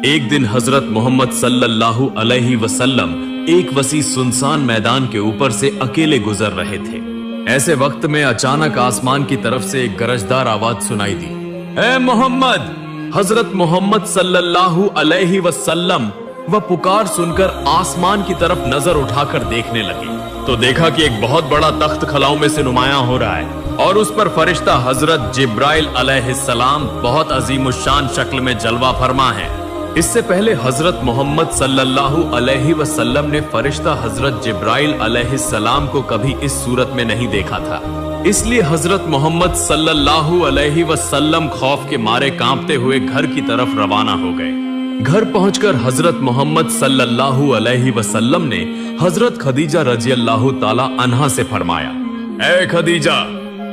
एक दिन हजरत मोहम्मद सल्लल्लाहु अलैहि वसल्लम एक वसी सुनसान मैदान के ऊपर से अकेले गुजर रहे थे। ऐसे वक्त में अचानक आसमान की तरफ से एक गरजदार आवाज सुनाई दी, ए मोहम्मद! हजरत मोहम्मद सल्लल्लाहु अलैहि वसल्लम वह पुकार सुनकर आसमान की तरफ नजर उठाकर देखने लगे तो देखा कि एक बहुत बड़ा तख्त खलाओं में से नुमायां हो रहा है और उस पर फरिश्ता हजरत जिब्राइल अलैहिस्सलाम बहुत अजीमुशान शक्ल में जलवा फरमा है। इससे पहले हजरत मोहम्मद सल्लल्लाहु अलैहि वसल्लम ने फरिश्ता हजरत जिब्राइल अलैहिस्सलाम को कभी इस सूरत में नहीं देखा था। इसलिए हजरत मोहम्मद सल्लल्लाहु अलैहि वसल्लम खौफ के मारे कांपते हुए घर की तरफ रवाना हो गए। घर पहुंचकर हजरत मोहम्मद सल्लल्लाहु अलैहि वसल्लम ने हजरत खदीजा रज़ियल्लाहु ताला अन्हा से फरमाया, ए खदीजा,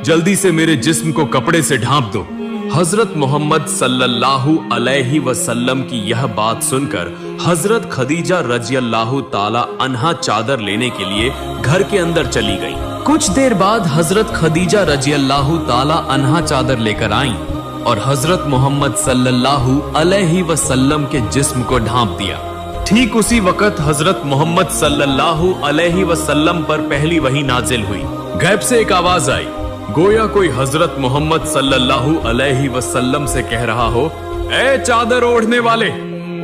जल्दी से मेरे जिस्म को कपड़े से ढांप दो। हजरत मोहम्मद सल्लल्लाहु अलैहि वसल्लम की यह बात सुनकर हजरत खदीजा रज़ियल्लाहु ताला अन्हा चादर लेने के लिए घर के अंदर चली गई। कुछ देर बाद हजरत खदीजा रज़ियल्लाहु ताला अन्हा चादर लेकर आईं और हजरत मोहम्मद सल्लल्लाहु अलैहि वसल्लम के जिस्म को ढांप दिया। ठीक उसी वक्त हजरत मोहम्मद सल्लल्लाहु अलैहि वसल्लम पर पहली वही नाजिल हुई। गैब से एक आवाज आई, गोया कोई हजरत मोहम्मद सल्लल्लाहु अलैहि वसल्लम से कह रहा हो, ए चादर ओढ़ने वाले,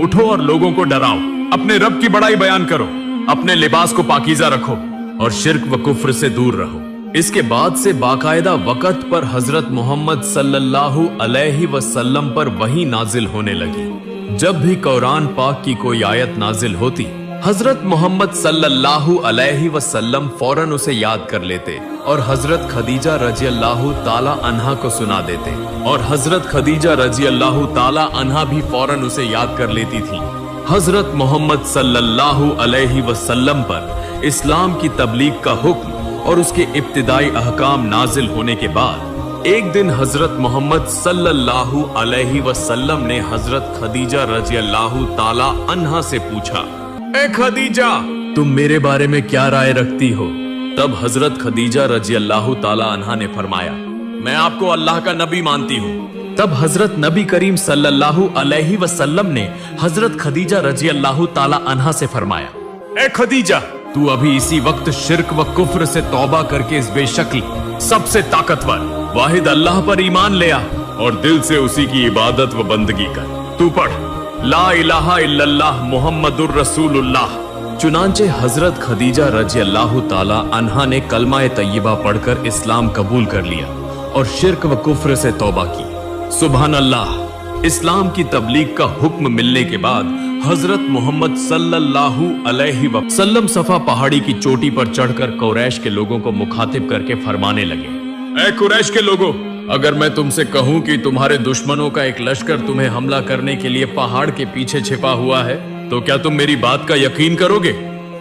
उठो और लोगों को डराओ, अपने रब की बड़ाई बयान करो, अपने लिबास को पाकीज़ा रखो और शिर्क व कुफ्र से दूर रहो। इसके बाद से बाकायदा वक़्त पर हजरत मोहम्मद सल्लल्लाहु अलैहि वसल्लम पर वही नाजिल होने लगी। जब भी कुरान पाक की कोई आयत नाजिल होती, हजरत मोहम्मद सल्लल्लाहु अलैहि वसल्लम फौरन उसे याद कर लेते और हजरत खदीजा रज़ियल्लाहु ताला अन्हा को सुना देते और हजरत खदीजा रज़ियल्लाहु ताला अन्हा भी फौरन उसे याद कर लेती थी। हजरत मोहम्मद सल्लल्लाहु अलैहि वसल्लम पर इस्लाम की तबलीग का हुक्म और उसके इब्तिदाई अहकाम नाजिल होने के बाद एक दिन हजरत मोहम्मद सल्लल्लाहु अलैहि वसल्लम ने हजरत खदीजा रज़ियल्लाहु ताला अन्हा से पूछा, ए खदीजा, तुम मेरे बारे में क्या राय रखती हो? तब हजरत खदीजा रज़ियल्लाहु ताला अन्हा ने फरमाया, मैं आपको अल्लाह का नबी मानती हूँ। तब हजरत नबी करीम सल्लल्लाहु अलैहि वसल्लम ने हजरत खदीजा रज़ियल्लाहु ताला अन्हा से फरमाया, ए खदीजा, तू अभी इसी वक्त शिर्क व कुफ्र से तौबा करके इस बेशक्ल सबसे ताकतवर वाहिद अल्लाह पर ईमान ले आ और दिल से उसी की इबादत व बंदगी कर। तू पढ़, ला इलाहा इल्लल्लाह मुहम्मदुर रसूलुल्लाह। चुनांचे हजरत खदीजा रज़ियल्लाहु ताला अन्हा ने कलमा तय्यबा पढ़कर इस्लाम कबूल कर लिया और शिर्क व कुफ्र से तौबा की। सुभान अल्लाह। इस्लाम की तबलीग का हुक्म मिलने के बाद हजरत मोहम्मद सल्लल्लाहु अलैहि वसल्लम सफा पहाड़ी की चोटी पर चढ़कर कुरैश के लोगों को मुखातिब करके फरमाने लगे, ऐ कुरैश के लोगों, अगर मैं तुमसे कहूं कि तुम्हारे दुश्मनों का एक लश्कर तुम्हें हमला करने के लिए पहाड़ के पीछे छिपा हुआ है, तो क्या तुम मेरी बात का यकीन करोगे?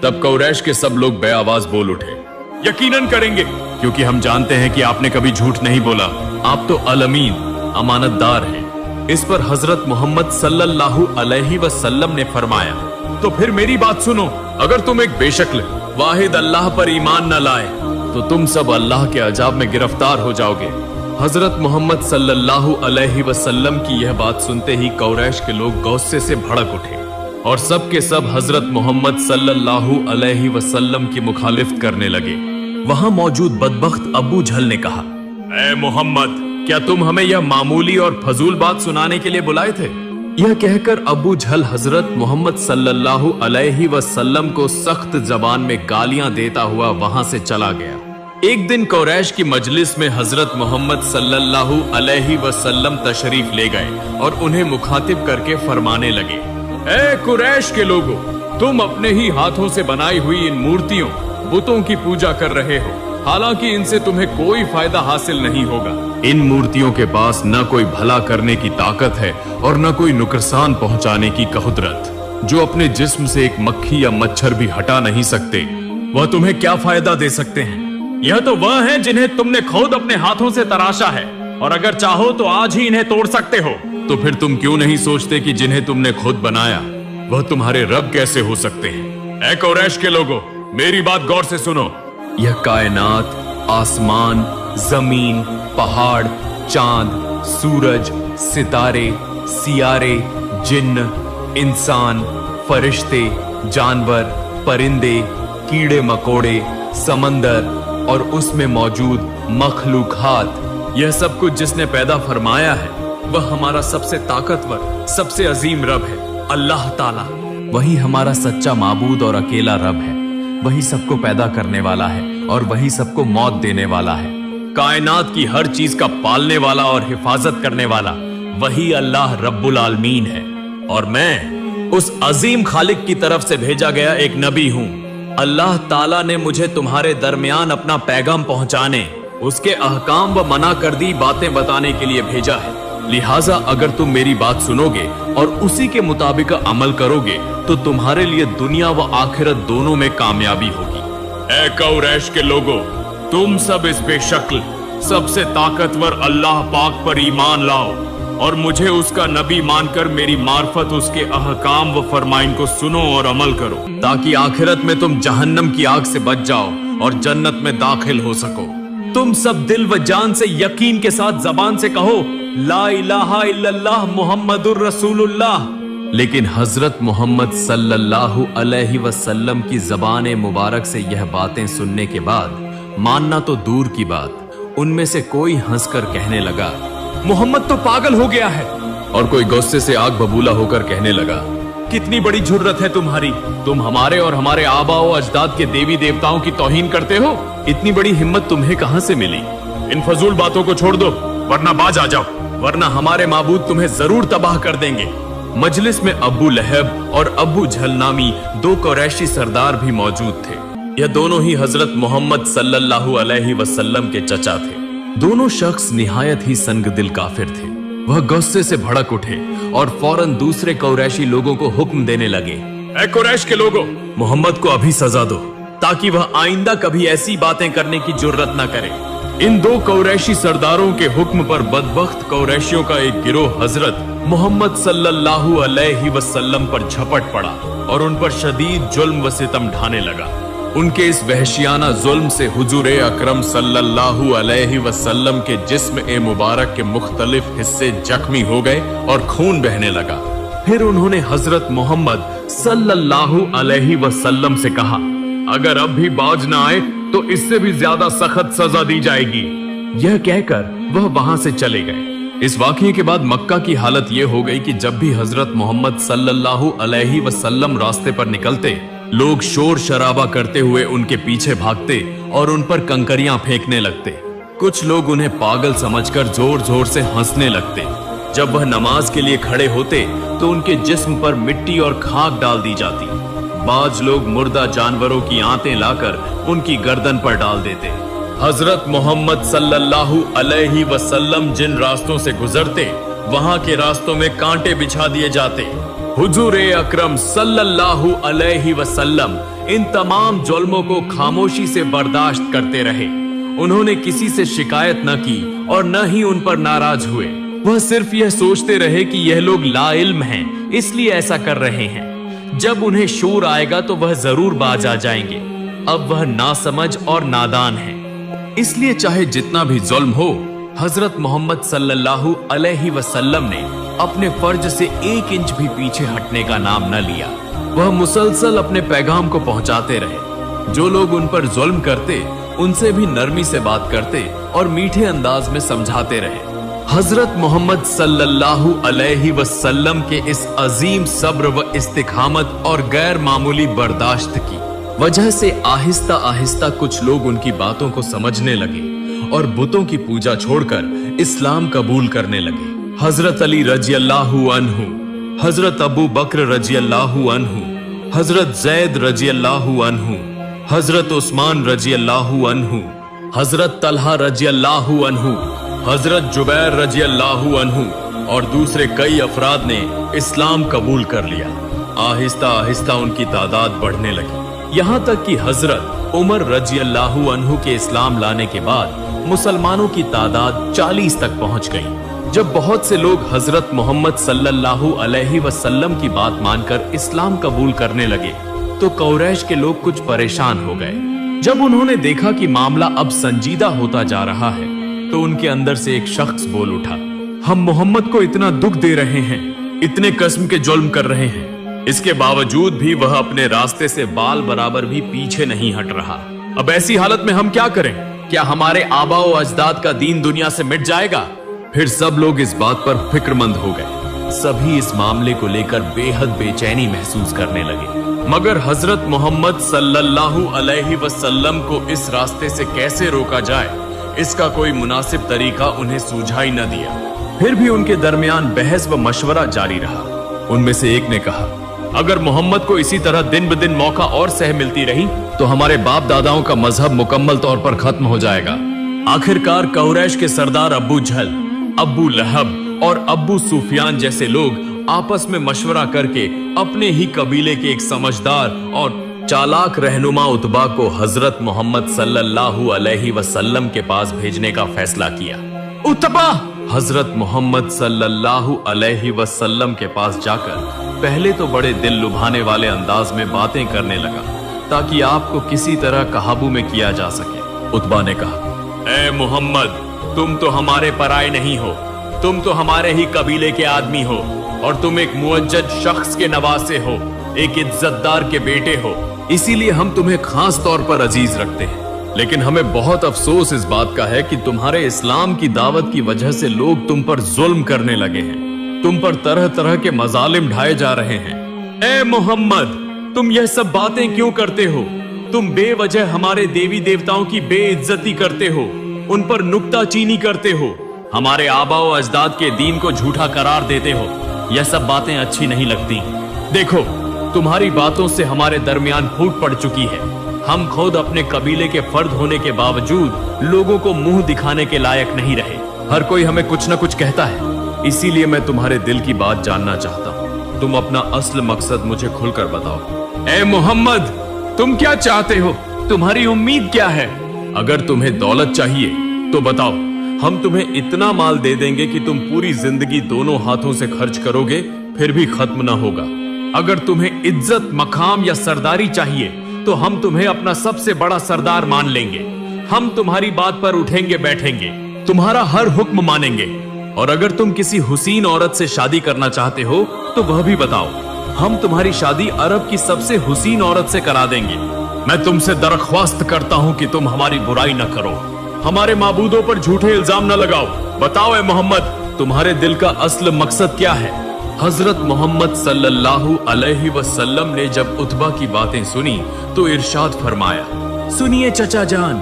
तब कुरैश के सब लोग बेआवाज बोल उठे, यकीनन करेंगे, क्योंकि हम जानते हैं कि आपने कभी झूठ नहीं बोला, आप तो अल-अमीन, अमानतदार हैं। इस पर हजरत मोहम्मद सल्लल्लाहु अलैहि वसल्लम ने फरमाया, तो फिर मेरी बात सुनो, अगर तुम एक बेशक्ल वाहिद अल्लाह पर ईमान न लाए तो तुम सब अल्लाह के अजाब में गिरफ्तार हो जाओगे। हजरत मोहम्मद सल्लल्लाहु अलैहि वसल्लम की यह बात सुनते ही कुरैश के लोग गुस्से से भड़क उठे और सब के सब हजरत मोहम्मद सल्लल्लाहु अलैहि वसल्लम की मुखालिफत करने लगे। वहां मौजूद बदबख्त अबू जहल ने कहा, ऐ मोहम्मद, क्या तुम हमें यह मामूली और फजूल बात सुनाने के लिए बुलाए थे? यह कहकर अबू जहल हजरत मोहम्मद सल्लल्लाहु अलैहि वसल्लम को सख्त जबान में गालियां देता हुआ वहां से चला गया। एक दिन कुरैश की मजलिस में हजरत मोहम्मद सल्लल्लाहु अलैहि वसल्लम तशरीफ ले गए और उन्हें मुखातिब करके फरमाने लगे, ए कुरैश के लोगों, तुम अपने ही हाथों से बनाई हुई इन मूर्तियों, बुतों की पूजा कर रहे हो, हालांकि इनसे तुम्हें कोई फायदा हासिल नहीं होगा। इन मूर्तियों के पास न कोई भला करने की ताकत है और न कोई नुकसान पहुंचाने की कुदरत। जो अपने जिस्म से एक मक्खी या मच्छर भी हटा नहीं सकते, वह तुम्हें क्या फायदा दे सकते हैं? यह तो वह हैं जिन्हें तुमने खुद अपने हाथों से तराशा है, और अगर चाहो तो आज ही इन्हें तोड़ सकते हो। तो फिर तुम क्यों नहीं सोचते कि जिन्हें तुमने खुद बनाया वह तुम्हारे रब कैसे हो सकते हैं? ऐ कुरैश के लोगों, मेरी बात गौर से सुनो। यह कायनात, आसमान, जमीन, पहाड़, चांद, सूरज, सितारे, सियारे, जिन्न, इंसान, फरिश्ते, जानवर, परिंदे, कीड़े मकोड़े, समंदर और उसमें मौजूद मखलूकात, यह सब कुछ जिसने पैदा फरमाया है वह हमारा सबसे ताकतवर, सबसे अजीम रब है, अल्लाह ताला। वही हमारा सच्चा माबूद और अकेला रब है। वही सबको पैदा करने वाला है और वही सबको मौत देने वाला है। कायनात की हर चीज का पालने वाला और हिफाजत करने वाला वही अल्लाह रब्बुल आलमीन है। और मैं उस अजीम खालिक की तरफ से भेजा गया एक नबी हूँ। अल्लाह ताला ने मुझे तुम्हारे दरमियान अपना पैगाम पहुंचाने, उसके अहकाम व मना कर दी बातें बताने के लिए भेजा है। लिहाजा अगर तुम मेरी बात सुनोगे और उसी के मुताबिक अमल करोगे तो तुम्हारे लिए दुनिया व आखिरत दोनों में कामयाबी होगी। ऐ कुरैश के लोगों, तुम सब इस बेशक्ल सबसे ताकतवर अल्लाह पाक पर ईमान लाओ और मुझे उसका नबी मानकर मेरी मार्फत उसके अहकाम व फरमाइन को सुनो और अमल करो, ताकि आखिरत में तुम जहन्नम की आग से बच जाओ और जन्नत में दाखिल हो सको। तुम सब दिल व जान से यकीन के साथ जबान से कहो ला इलाहा इल्लल्लाह मुहम्मदुर रसूलुल्लाह। लेकिन हजरत मोहम्मद सल्लल्लाहु अलैहि वसल्लम की ज़बान मुबारक से यह बातें सुनने के बाद मानना तो दूर की बात, उनमें से कोई हंसकर कहने लगा, मोहम्मद तो पागल हो गया है। और कोई गुस्से से आग बबूला होकर कहने लगा, कितनी बड़ी जुर्रत है तुम्हारी, तुम हमारे और हमारे आबाओ अजदाद के देवी देवताओं की तौहीन करते हो। इतनी बड़ी हिम्मत तुम्हें कहां से मिली? इन फजूल बातों को छोड़ दो वरना बाज आ जाओ, वरना हमारे माबूद तुम्हें जरूर तबाह कर देंगे। मजलिस में अबू लहब और अबू झल नामी दो कुरैशी सरदार भी मौजूद थे। यह दोनों ही हजरत मोहम्मद सल्लल्लाहु अलैहि वसल्लम के चचा थे। दोनों शख्स निहायत ही संगदिल काफिर थे। वह गुस्से से भड़क उठे और फौरन दूसरे कुरैशी लोगों को हुक्म देने लगे, ऐ कुरैश के लोगों, मोहम्मद को अभी सजा दो ताकि वह आइंदा कभी ऐसी बातें करने की जुर्रत न करे। इन दो कुरैशी सरदारों के हुक्म पर बदबख्त कुरैशियों का एक गिरोह हजरत मोहम्मद सल्लल्लाहु अलैहि वसल्लम पर झपट पड़ा और उन पर शदीद जुल्म व सितम ढाने लगा। उनके इस वहशियाना जुल्म से हुजूर अकरम सल्लल्लाहु अलैहि वसल्लम के जिस्म ए मुबारक के मुख्तलिफ हिस्से जख्मी हो गए और खून बहने लगा। फिर उन्होंने हजरत मोहम्मद सल्लल्लाहु अलैहि वसल्लम से कहा, अगर अब भी बाज न आए तो इससे भी ज्यादा सख्त सजा दी जाएगी। यह कहकर वह वहां से चले गए। इस वाकये के बाद मक्का की हालत यह हो गई कि जब भी हजरत मोहम्मद सल्लल्लाहु अलैहि वसल्लम रास्ते पर निकलते, लोग शोर शराबा करते हुए उनके पीछे भागते और उन पर कंकरियां फेंकने लगते। कुछ लोग उन्हें पागल समझकर जोर जोर से हंसने लगते। जब वह नमाज के लिए खड़े होते तो उनके जिस्म पर मिट्टी और खाक डाल दी जाती। बाज लोग मुर्दा जानवरों की आंतें लाकर उनकी गर्दन पर डाल देते। हजरत मोहम्मद सल्लल्लाहु अलैहि वसल्लम जिन रास्तों से गुजरते, वहां के रास्तों में कांटे बिछा दिए जाते। हुजूर अकरम सल्लल्लाहु अलैहि वसल्लम इन तमाम जुल्मों को खामोशी से बर्दाश्त करते रहे। उन्होंने किसी से शिकायत न की और न ही उन पर नाराज हुए। वह सिर्फ यह सोचते रहे कि यह लोग लाइल्म हैं, इसलिए ऐसा कर रहे हैं। जब उन्हें शूर आएगा तो वह जरूर बाज आ जाएंगे। अब वह नासमझ और नादान है, इसलिए चाहे जितना भी जुल्म हो, हजरत मोहम्मद सल्लल्लाहु अलैहि वसल्लम ने अपने फर्ज से 1 इंच भी पीछे हटने का नाम न लिया। वह मुसलसल अपने पैगाम को पहुंचाते रहे। जो लोग उन पर जुल्म करते, उनसे भी नरमी से बात करते और मीठे अंदाज में समझाते रहे। हजरत मोहम्मद सल्लल्लाहु अलैहि वसल्लम के इस अजीम सब्र व इस्तिकामत और गैर मामूली बर्दाश्त की वजह से आहिस्ता आहिस्ता कुछ लोग उनकी बातों को समझने लगे और बुतों की पूजा छोड़कर इस्लाम कबूल करने लगे। हजरत अली रजी अल्लाहु अन्हु, हजरत अबू बकर रजी अल्लाहु अन्हु, हजरत जैद रजी अल्लाहु अन्हु, हजरत उस्मान रजी अल्लाहु अन्हु, हजरत तलहा रजी अल्लाहु अन्हु, हजरत जुबैर रजी अल्लाहु अन्हु और दूसरे कई अफराद ने इस्लाम कबूल कर लिया। आहिस्ता आहिस्ता उनकी तादाद बढ़ने लगी, यहाँ तक कि हजरत उमर रजी अल्लाहु अन्हु के इस्लाम लाने के बाद मुसलमानों की तादाद 40 तक पहुंच गई। जब बहुत से लोग हजरत मोहम्मद सल्लल्लाहु अलैहि वसल्लम की बात मानकर इस्लाम कबूल करने लगे तो कुरैश के लोग कुछ परेशान हो गए। जब उन्होंने देखा कि मामला अब संजीदा होता जा रहा है तो उनके अंदर से एक शख्स बोल उठा, हम मोहम्मद को इतना दुख दे रहे हैं, इतने किस्म के जुल्म कर रहे हैं, इसके बावजूद भी वह अपने रास्ते से बाल बराबर भी पीछे नहीं हट रहा। अब ऐसी हालत में हम क्या करें? क्या हमारे आबाओ अजदाद का दीन दुनिया से मिट जाएगा? फिर सब लोग इस बात पर फिक्रमंद हो गए। सभी इस मामले को लेकर बेहद बेचैनी महसूस करने लगे। मगर हजरत मोहम्मद सल्लल्लाहु अलैहि वसल्लम को इस रास्ते से कैसे रोका जाए, इसका कोई मुनासिब तरीका उन्हें सूझाई न दिया। फिर भी उनके दरमियान बहस व मशवरा जारी रहा। उनमें से एक ने कहा, अगर मोहम्मद को इसी तरह दिन ब दिन मौका और सह मिलती रही तो हमारे बाप दादाओं का मजहब मुकम्मल तौर पर खत्म हो जाएगा। आखिरकार कुरैश के सरदार अबू जहल, अबू लहब और अबू सुफियान जैसे लोग आपस में मशवरा करके अपने ही कबीले के एक समझदार और चालाक रहनुमा उतबा को हजरत मोहम्मद सल्लल्लाहु अलैहि वसल्लम के पास भेजने का फैसला किया। उतबा हजरत मोहम्मद सल्लल्लाहु अलैहि वसल्लम के पास जाकर पहले तो बड़े दिल लुभाने वाले अंदाज में बातें करने लगा ताकि आपको किसी तरह काबू में किया जा सके। उतबा ने कहा, ए मोहम्मद, तुम तो हमारे पराए नहीं हो, तुम तो हमारे ही कबीले के आदमी हो और तुम एक मुअज्जद शख्स के नवासे हो, एक इज्जतदार के बेटे हो, इसीलिए हम तुम्हें खास तौर पर अजीज रखते हैं। लेकिन हमें बहुत अफसोस इस बात का है कि तुम्हारे इस्लाम की दावत की वजह से लोग तुम पर जुल्म करने लगे हैं, तुम पर तरह तरह के मजालिम ढाए जा रहे हैं। ए मोहम्मद, तुम यह सब बातें क्यों करते हो? तुम बेवजह हमारे देवी देवताओं की बेइज्जती करते हो, उन पर नुक्ताचीनी करते हो, हमारे आबाओ अजदाद के दीन को झूठा करार देते हो। यह सब बातें अच्छी नहीं लगती। देखो, तुम्हारी बातों से हमारे दरमियान फूट पड़ चुकी है। हम खुद अपने कबीले के फर्द होने के बावजूद लोगों को मुंह दिखाने के लायक नहीं रहे। हर कोई हमें कुछ न कुछ कहता है। इसीलिए मैं तुम्हारे दिल की बात जानना चाहता हूँ। तुम अपना असल मकसद मुझे खुलकर बताओ। ए मोहम्मद, तुम क्या चाहते हो? तुम्हारी उम्मीद क्या है? अगर तुम्हें दौलत चाहिए तो बताओ, हम तुम्हें इतना माल दे देंगे कि तुम पूरी जिंदगी दोनों हाथों से खर्च करोगे फिर भी खत्म ना होगा। अगर तुम्हें इज्जत, मकाम या सरदारी चाहिए तो हम तुम्हें अपना सबसे बड़ा सरदार मान लेंगे। हम तुम्हारी बात पर उठेंगे बैठेंगे, तुम्हारा हर हुक्म मानेंगे। और अगर तुम किसी हुसीन औरत से शादी करना चाहते हो तो वह भी बताओ, हम तुम्हारी शादी अरब की सबसे हुसीन औरत से करा देंगे। मैं तुमसे दरख्वास्त करता हूँ कि तुम हमारी बुराई न करो, हमारे माबूदों पर झूठे इल्जाम न लगाओ। बताओ ए मोहम्मद, तुम्हारे दिल का असल मकसद क्या है? हजरत मोहम्मद सल्लल्लाहु अलैहि वसल्लम ने जब उतबा की बातें सुनी तो इरशाद फरमाया, सुनिए चचा जान,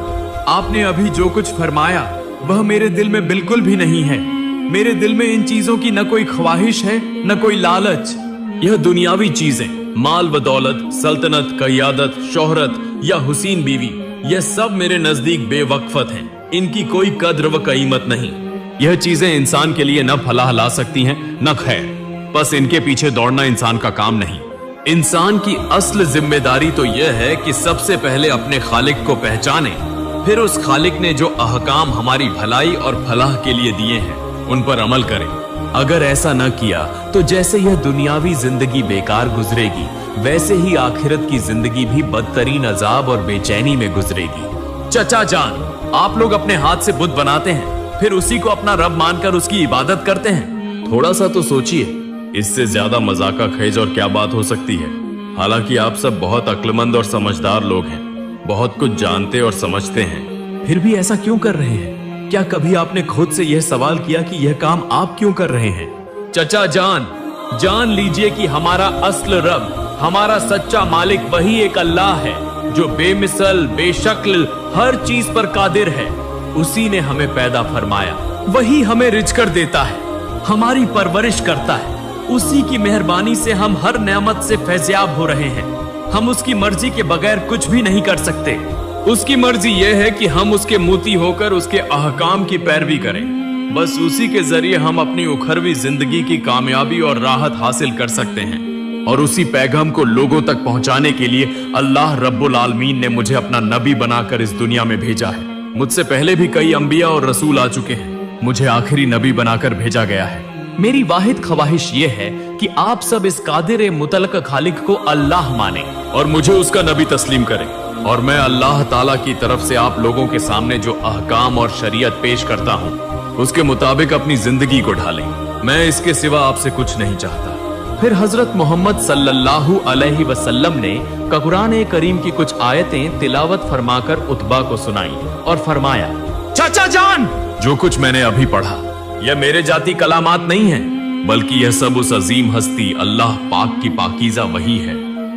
आपने अभी जो कुछ फरमाया वह मेरे दिल में बिल्कुल भी नहीं है। मेरे दिल में इन चीजों की न कोई ख्वाहिश है न कोई लालच। यह दुनियावी चीजें, माल व दौलत, सल्तनत, क़यादत, शोहरत या हुसीन बीवी, यह सब मेरे नजदीक बेवक्फत हैं। इनकी कोई कद्र व कीमत नहीं। यह चीजें इंसान के लिए न फलाह ला सकती हैं न खैर। बस इनके पीछे दौड़ना इंसान का काम नहीं। इंसान की असल जिम्मेदारी तो यह है कि सबसे पहले अपने खालिक को पहचाने, फिर उस खालिक ने जो अहकाम हमारी भलाई और फलाह के लिए दिए हैं उन पर अमल करें। अगर ऐसा न किया तो जैसे यह दुनियावी जिंदगी बेकार गुजरेगी, वैसे ही आखिरत की जिंदगी भी बदतरीन अजाब और बेचैनी में गुजरेगी। चचा जान, आप लोग अपने हाथ से बुत बनाते हैं, फिर उसी को अपना रब मानकर उसकी इबादत करते हैं। थोड़ा सा तो सोचिए, इससे ज्यादा मजाका खेज और क्या बात हो सकती है। हालांकि आप सब बहुत अक्लमंद और समझदार लोग हैं, बहुत कुछ जानते और समझते हैं, फिर भी ऐसा क्यों कर रहे हैं? क्या कभी आपने खुद से यह सवाल किया कि यह काम आप क्यों कर रहे हैं? चचा जान, जान लीजिए कि हमारा असल रब, हमारा सच्चा मालिक वही एक अल्लाह है जो बेमिसल, बेशक्ल, हर चीज पर कादिर है। उसी ने हमें पैदा फरमाया, वही हमें रिज़्क़ कर देता है, हमारी परवरिश करता है। उसी की मेहरबानी से हम हर नेमत से फैज़याब हो रहे हैं। हम उसकी मर्जी के बगैर कुछ भी नहीं कर सकते। उसकी मर्जी यह है कि हम उसके मोती होकर उसके अहकाम की पैरवी करें। बस उसी के जरिए हम अपनी उखरवी जिंदगी की कामयाबी और राहत हासिल कर सकते हैं। और उसी पैगाम को लोगों तक पहुंचाने के लिए अल्लाह रब्बुल आलमीन ने मुझे अपना नबी बनाकर इस दुनिया में भेजा है। मुझसे पहले भी कई अंबिया और रसूल आ चुके हैं, मुझे आखिरी नबी बनाकर भेजा गया है। मेरी वाहिद ख्वाहिश ये है कि आप सब इस कादिर मुतलक खालिक को अल्लाह माने और मुझे उसका नबी तस्लीम करें। और मैं अल्लाह ताला की तरफ से आप लोगों के सामने जो अहकाम और शरीयत पेश करता हूँ उसके मुताबिक अपनी जिंदगी को ढालें। मैं इसके सिवा आपसे कुछ नहीं चाहता। फिर हजरत मोहम्मद सल्लल्लाहु अलैहि वसल्लम ने कुरान करीम की कुछ आयतें तिलावत फरमाकर उतबा को सुनाई और फरमाया, चाचा जान, जो कुछ मैंने अभी पढ़ा यह मेरे जाती कलामात नहीं है, बल्कि यह सब उस अजीम हस्ती अल्लाह पाक की पाकीज़ा वही है।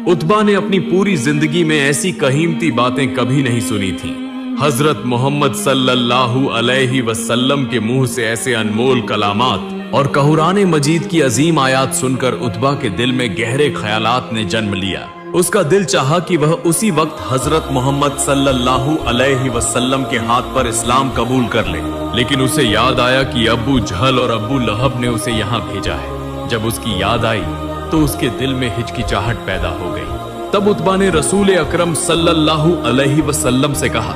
उतबा ने अपनी पूरी जिंदगी में ऐसी कीमती बातें कभी नहीं सुनी थी। हजरत मोहम्मद सल्लल्लाहु अलैहि वसल्लम के मुंह से ऐसे अनमोल कलामात और कुरान मजीद की अजीम आयात सुनकर उतबा के दिल में गहरे ख्यालात ने जन्म लिया। उसका दिल चाहा कि वह उसी वक्त हजरत मोहम्मद सल्लल्लाहु अलैहि वसल्लम के हाथ पर इस्लाम कबूल कर ले, लेकिन उसे याद आया कि अबू जहल और अबू लहब ने उसे यहाँ भेजा है। जब उसकी याद आई तो उसके दिल में हिचकिचाहट पैदा हो गई। तब उतबा ने रसूल अकरम सल्लल्लाहु अलैहि वसल्लम से कहा,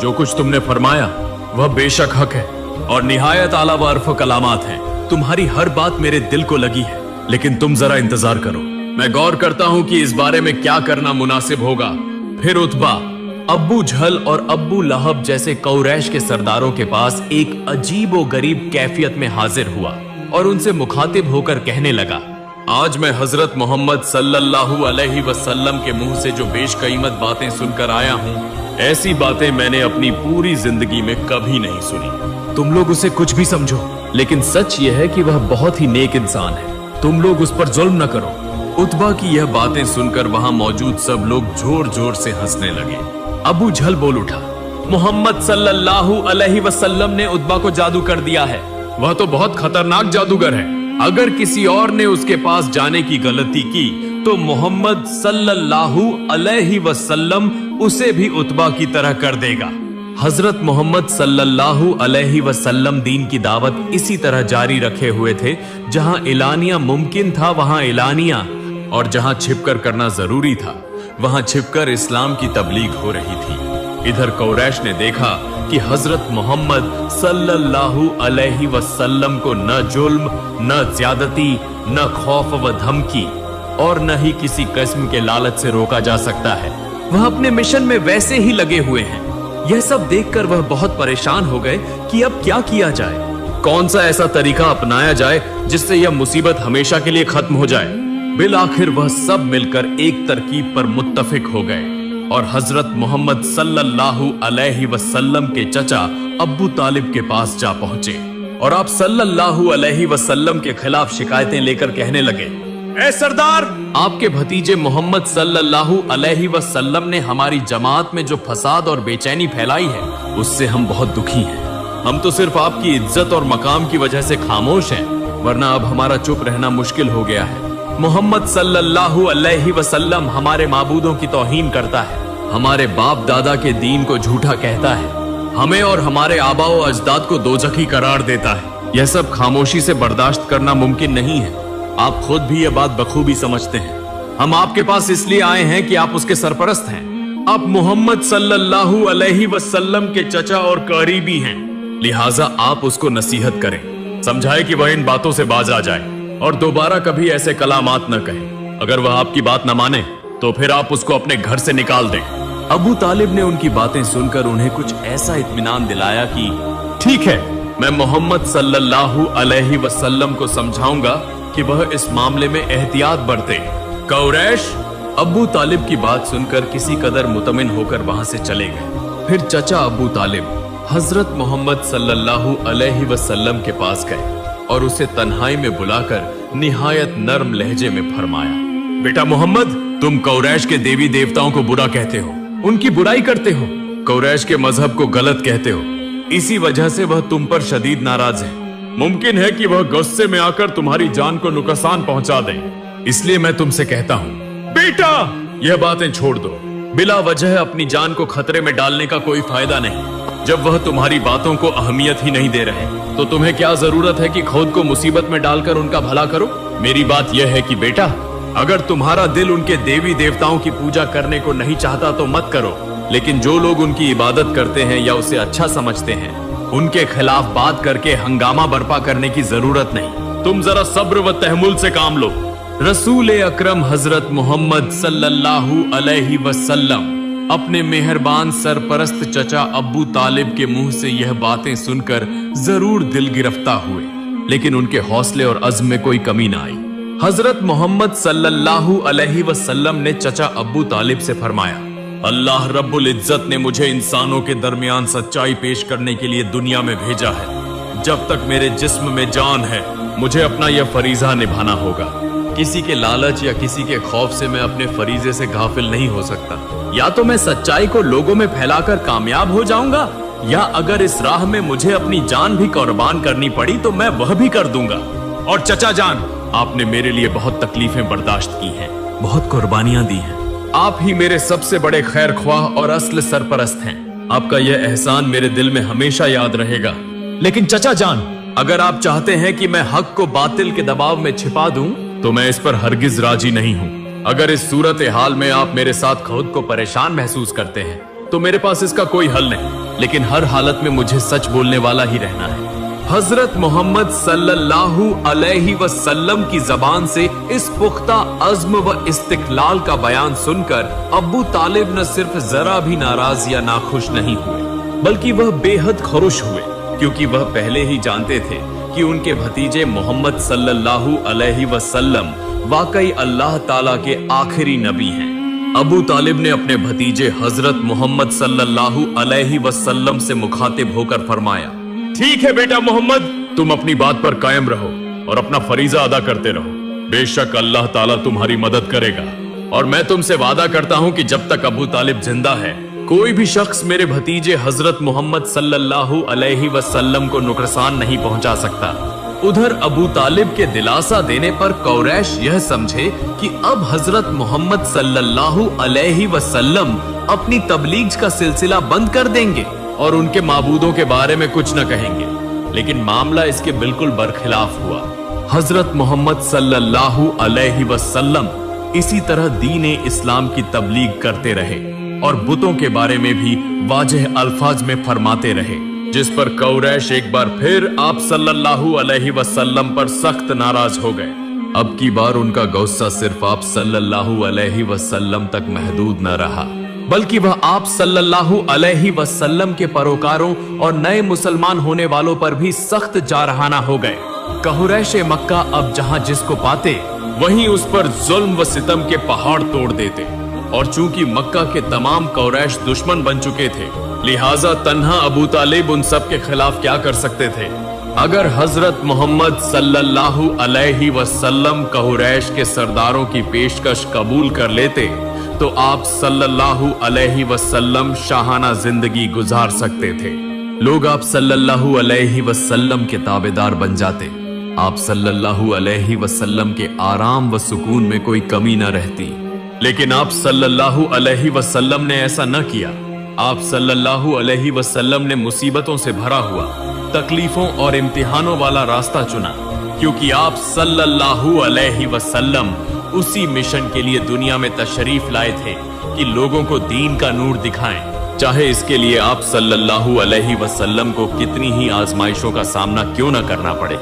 जो कुछ तुमने फरमाया वह बेशक हक है और निहायत आला व अरफ कलामात हैं। तुम्हारी हर बात मेरे दिल को लगी है, लेकिन तुम जरा इंतजार करो, मैं गौर करता हूँ कि इस बारे में क्या करना मुनासिब होगा। फिर उतबा अब्बू जहल और अब्बू लहब जैसे कुरैश के सरदारों के पास एक अजीब व गरीब कैफियत में हाजिर हुआ और उनसे मुखातिब होकर कहने लगा, आज मैं हजरत मोहम्मद सल्लल्लाहु अलैहि वसल्लम के मुंह से जो बेशकीमत बातें सुनकर आया हूँ, ऐसी बातें मैंने अपनी पूरी जिंदगी में कभी नहीं सुनी। तुम लोग उसे कुछ भी समझो, लेकिन सच यह है कि वह बहुत ही नेक इंसान है। तुम लोग उस पर जुल्म न करो। उतबा की यह बातें सुनकर वहां मौजूद सब लोग जोर जोर से हंसने लगे। अबू जहल बोल उठा, मोहम्मद सल्लल्लाहु अलैहि वसल्लम ने उतबा को जादू कर दिया है। वह तो बहुत खतरनाक जादूगर है। अगर किसी और ने उसके पास जाने की गलती की तो मोहम्मद सल्लल्लाहु अलैहि वसल्लम उसे भी उतबा की तरह कर देगा। हजरत मोहम्मद सल्लल्लाहु अलैहि वसल्लम दीन की दावत इसी तरह जारी रखे हुए थे। जहां एलानिया मुमकिन था वहां एलानिया, और जहां छिपकर करना जरूरी था वहां छिपकर इस्लाम की तबलीग हो रही थी। इधर कुरैश ने देखा कि हजरत मोहम्मद सल्लल्लाहु अलैहि वसल्लम को न जुल्म, न ज्यादती, न खौफ व धमकी और न ही किसी किस्म के लालच से रोका जा सकता है। वह अपने मिशन में वैसे ही लगे हुए हैं। यह सब देखकर वह बहुत परेशान हो गए कि अब क्या किया जाए, कौन सा ऐसा तरीका अपनाया जाए जिससे यह मुसीबत हमेशा के लिए खत्म हो जाए। बिल आखिर वह सब मिलकर एक तरकीब पर मुत्तफिक हो गए और हजरत मोहम्मद सल्लल्लाहु अलैहि वसल्लम के चचा अब्बू तालिब के पास जा पहुंचे और आप सल्लल्लाहु अलैहि वसल्लम के खिलाफ शिकायतें लेकर कहने लगे, ए सरदार, आपके भतीजे मोहम्मद सल्लल्लाहु अलैहि वसल्लम ने हमारी जमात में जो फसाद और बेचैनी फैलाई है उससे हम बहुत दुखी हैं। हम तो सिर्फ आपकी इज्जत और मकाम की वजह से खामोश हैं, वरना अब हमारा चुप रहना मुश्किल हो गया है। मोहम्मद सल्लल्लाहु अलैहि वसल्लम हमारे माबूदों की तौहीन करता है, हमारे बाप दादा के दीन को झूठा कहता है, हमें और हमारे आबा व अजदाद को दोजखी करार देता है। यह सब खामोशी से बर्दाश्त करना मुमकिन नहीं है। आप खुद भी यह बात बखूबी समझते हैं। हम आपके पास इसलिए आए हैं कि आप उसके सरपरस्त हैं। आप मोहम्मद सल्लल्लाहु अलैहि वसल्लम के चचा और करीबी हैं, लिहाजा आप उसको नसीहत करें, समझाएं कि वह इन बातों से बाज आ जाए और दोबारा कभी ऐसे कलामात न कहे। अगर वह आपकी बात न माने तो फिर आप उसको अपने घर से निकाल दें। अबू तालिब ने उनकी बातें सुनकर उन्हें कुछ ऐसा इत्मीनान दिलाया कि ठीक है, मैं मोहम्मद सल्लल्लाहु अलैहि वसल्लम को समझाऊंगा कि वह इस मामले में एहतियात बरते। कुरैश अबू तालिब की बात सुनकर किसी कदर मुतमिन होकर वहां से चले गए। फिर चचा अबू तालिब हजरत मोहम्मद सल्लल्लाहु अलैहि वसल्लम के पास गए और उसे तन्हाई में बुलाकर निहायत नर्म लहजे में फरमाया, बेटा मोहम्मद, तुम कुरैश के देवी देवताओं को बुरा कहते हो, उनकी बुराई करते हो, कुरैश के मजहब को गलत कहते हो। इसी वजह से वह तुम पर शदीद नाराज है। मुमकिन है कि वह गुस्से में आकर तुम्हारी जान को नुकसान पहुंचा दे। इसलिए मैं तुमसे कहता हूँ, बेटा, यह बातें छोड़ दो। बिला वजह अपनी जान को खतरे में डालने का कोई फायदा नहीं। जब वह तुम्हारी बातों को अहमियत ही नहीं दे रहे तो तुम्हें क्या जरूरत है कि खुद को मुसीबत में डालकर उनका भला करो। मेरी बात यह है कि बेटा, अगर तुम्हारा दिल उनके देवी देवताओं की पूजा करने को नहीं चाहता तो मत करो, लेकिन जो लोग उनकी इबादत करते हैं या उसे अच्छा समझते हैं उनके खिलाफ बात करके हंगामा बर्पा करने की जरूरत नहीं। तुम जरा सब्र व तहमुल से काम लो। रसूल अकरम हजरत मोहम्मद सल्लल्लाहु अलैहि वसल्लम अपने मेहरबान सरपरस्त चचा अब्बू तालिब के मुंह से यह बातें सुनकर जरूर दिल गिरफ्तार हुए, लेकिन उनके हौसले और अज़्म में कोई कमी न आई। हजरत मोहम्मद सल्लल्लाहु अलैहि वसल्लम ने चचा अब्बू तालिब से फरमाया, अल्लाह रब्बुल इज्जत ने मुझे इंसानों के दरमियान सच्चाई पेश करने के लिए दुनिया में भेजा है। जब तक मेरे जिस्म में जान है, मुझे अपना यह फरीजा निभाना होगा। किसी के लालच या किसी के खौफ से मैं अपने फरीजे से गाफिल नहीं हो सकता। या तो मैं सच्चाई को लोगों में फैलाकर कामयाब हो जाऊंगा, या अगर इस राह में मुझे अपनी जान भी कुर्बान करनी पड़ी तो मैं वह भी कर दूंगा। और चचा जान, आपने मेरे लिए बहुत तकलीफें बर्दाश्त की हैं, बहुत कुर्बानियां दी हैं। आप ही मेरे सबसे बड़े खैर ख्वाह और असल सरपरस्त हैं। आपका यह एहसान मेरे दिल में हमेशा याद रहेगा। लेकिन चचा जान, अगर आप चाहते हैं कि मैं हक को बातिल के दबाव में छिपा दूं, तो मैं इस पर हरगिज राजी नहीं हूं। अगर इस सूरत हाल में आप मेरे साथ खुद को परेशान महसूस करते हैं, तो मेरे पास इसका कोई हल नहीं, लेकिन हर हालत में मुझे सच बोलने वाला ही रहना है। हजरत मोहम्मद सल्लल्लाहु अलैहि वसल्लम की जबान से इस पुख्ता अज़्म व इस्तिक़लाल का बयान सुनकर अब्बू तालिब न सिर्फ जरा भी नाराज या नाखुश नहीं हुए, बल्कि वह बेहद खुश हुए, क्योंकि वह पहले ही जानते थे कि उनके भतीजे मोहम्मद सल्लल्लाहु अलैहि वसल्लम वाकई अल्लाह ताला के आखिरी नबी हैं। अबू तालिब ने अपने भतीजे हजरत मोहम्मद सल्लल्लाहु अलैहि वसल्लम से मुखातिब होकर फरमाया, ठीक है बेटा मोहम्मद, तुम अपनी बात पर कायम रहो और अपना फरीजा अदा करते रहो। बेशक अल्लाह ताला तुम्हारी मदद करेगा, और मैं तुमसे वादा करता हूं कि जब तक अबू तालिब जिंदा है, कोई भी शख्स मेरे भतीजे हजरत मोहम्मद सल्लल्लाहु अलैहि वसल्लम को नुकसान नहीं पहुंचा सकता। उधर अबू तालिब के दिलासा देने पर कुरैश यह समझे कि अब हजरत मोहम्मद सल्लल्लाहु अलैहि वसल्लम अपनी तबलीग का सिलसिला बंद कर देंगे और उनके माबूदों के बारे में कुछ न कहेंगे, लेकिन मामला इसके बिल्कुल बरखिलाफ हुआ। हजरत मोहम्मद सल्लल्लाहु अलैहि वसल्लम इसी तरह दीन इस्लाम की तबलीग करते रहे और बुतों के बारे में भी वाज़ेह अल्फाज में फरमाते रहे, जिस पर कुरैश एक बार फिर आप सल्लल्लाहु अलैहि वसल्लम पर सख्त नाराज हो गए। अब की बार उनका गुस्सा सिर्फ आप सल्लल्लाहु अलैहि वसल्लम तक महदूद न रहा, बल्कि वह आप सल्लल्लाहु अलैहि वसल्लम के परोकारों और नए मुसलमान होने वालों पर भी सख्त जारहाना हो गए। कुरैश मक्का अब जहां जिसको पाते, वहीं उस पर जुल्म व सितम के पहाड़ तोड़ देते, और चूंकि मक्का के तमाम कुरैश दुश्मन बन चुके थे, लिहाजा तन्हा अबू तालिब उन सब के खिलाफ क्या कर सकते थे। अगर हजरत मोहम्मद सल्लल्लाहु अलैहि वसल्लम कुरैश के सरदारों की पेशकश कबूल कर लेते, तो आप सल्लल्लाहु अलैहि वसल्लम शाहाना जिंदगी गुजार सकते थे। लोग आप सल्लल्लाहु अलैहि वसल्लम के ताबेदार बन जाते। आप सल्लल्लाहु अलैहि वसल्लम के आराम व सुकून में कोई कमी न रहती। लेकिन आप सल्लल्लाहु अलैहि वसल्लम ने ऐसा न किया। आप सल्लल्लाहु अलैहि वसल्लम ने मुसीबतों से भरा हुआ, तकलीफों और इम्तिहानों वाला रास्ता चुना, क्योंकि आप सल्लल्लाहु अलैहि वसल्लम उसी मिशन के लिए दुनिया में तशरीफ लाए थे कि लोगों को दीन का नूर दिखाएं, चाहे इसके लिए आप सल्लल्लाहु अलैहि वसल्लम को कितनी ही आजमाइशों का सामना क्यों न करना पड़े।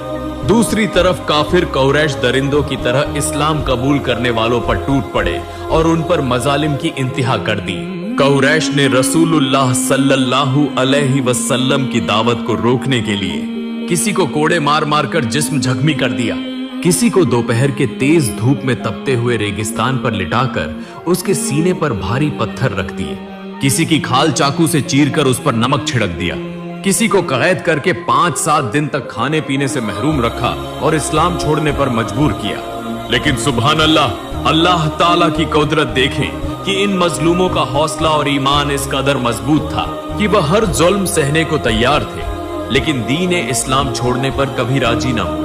दूसरी तरफ काफिर कुरैश दरिंदों की तरह इस्लाम कबूल करने वालों पर टूट पड़े और उन पर मजालिम की इंतहा कर दी। कुरैश ने रसूलुल्लाह सल्लल्लाहु अलैहि वसल्लम की दावत को रोकने के लिए किसी को कोड़े मार मार कर जिस्म जख्मी कर दिया, किसी को दोपहर के तेज धूप में तपते हुए रेगिस्तान पर लिटाकर उसके सीने पर भारी पत्थर रख दिए, किसी की खाल चाकू से चीरकर उस पर नमक छिड़क दिया, किसी को कैद करके 5-7 दिन तक खाने पीने से महरूम रखा और इस्लाम छोड़ने पर मजबूर किया। लेकिन सुभान अल्लाह, अल्लाह ताला की कुदरत देखें कि इन मजलूमों का हौसला और ईमान इस कदर मजबूत था कि वह हर जुल्म सहने को तैयार थे, लेकिन दीन इस्लाम छोड़ने पर कभी राजी न हुए।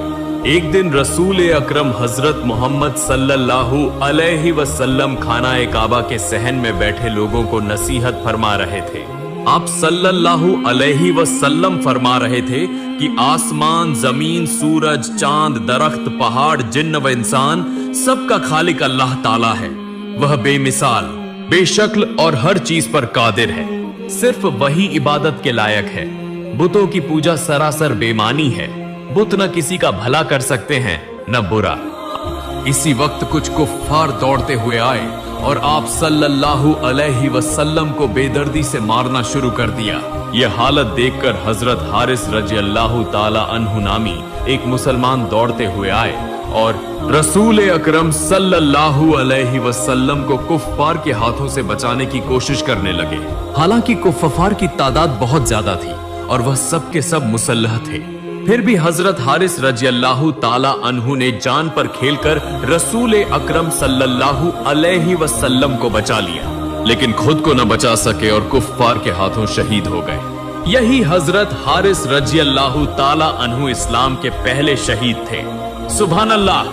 एक दिन रसूल अकरम हजरत मोहम्मद सल्लल्लाहु अलैहि वसल्लम खाना-ए काबा के सहन में बैठे लोगों को नसीहत फरमा रहे थे। आप सल्लल्लाहु अलैहि वसल्लम फरमा रहे थे कि आसमान, जमीन, सूरज, चांद, दरख्त, पहाड़, जिन्न व इंसान सबका खालिक अल्लाह ताला है। वह बेमिसाल, बेशक्ल और हर चीज पर कादिर है। सिर्फ वही इबादत के लायक है। बुतों की पूजा सरासर बेमानी है। बुत न किसी का भला कर सकते हैं न बुरा। इसी वक्त कुछ कुफ्फार दौड़ते हुए आए और आप सल्लल्लाहु अलैहि वसल्लम को बेदर्दी से मारना शुरू कर दिया। यह हालत देखकर हजरत हारिस रजी अल्लाह ताला अन्हु नामी एक मुसलमान दौड़ते हुए आए और रसूल अकरम सल्लल्लाहु अलैहि वसल्लम को कुफ्फार के हाथों से बचाने की कोशिश करने लगे। हालांकि कुफ्फार की तादाद बहुत ज्यादा थी और वह सब के सब मुसल्लह थे, फिर भी हजरत हारिस रज़ियल्लाहु ताला अन्हु ने जान पर खेलकर रसूल अकरम सल्लल्लाहु अलैहि वसल्लम को बचा लिया, लेकिन खुद को न बचा सके और कुफ्फार के हाथों शहीद हो गए। यही हजरत हारिस रज़ियल्लाहु ताला अन्हु इस्लाम के पहले शहीद थे। सुभान अल्लाह।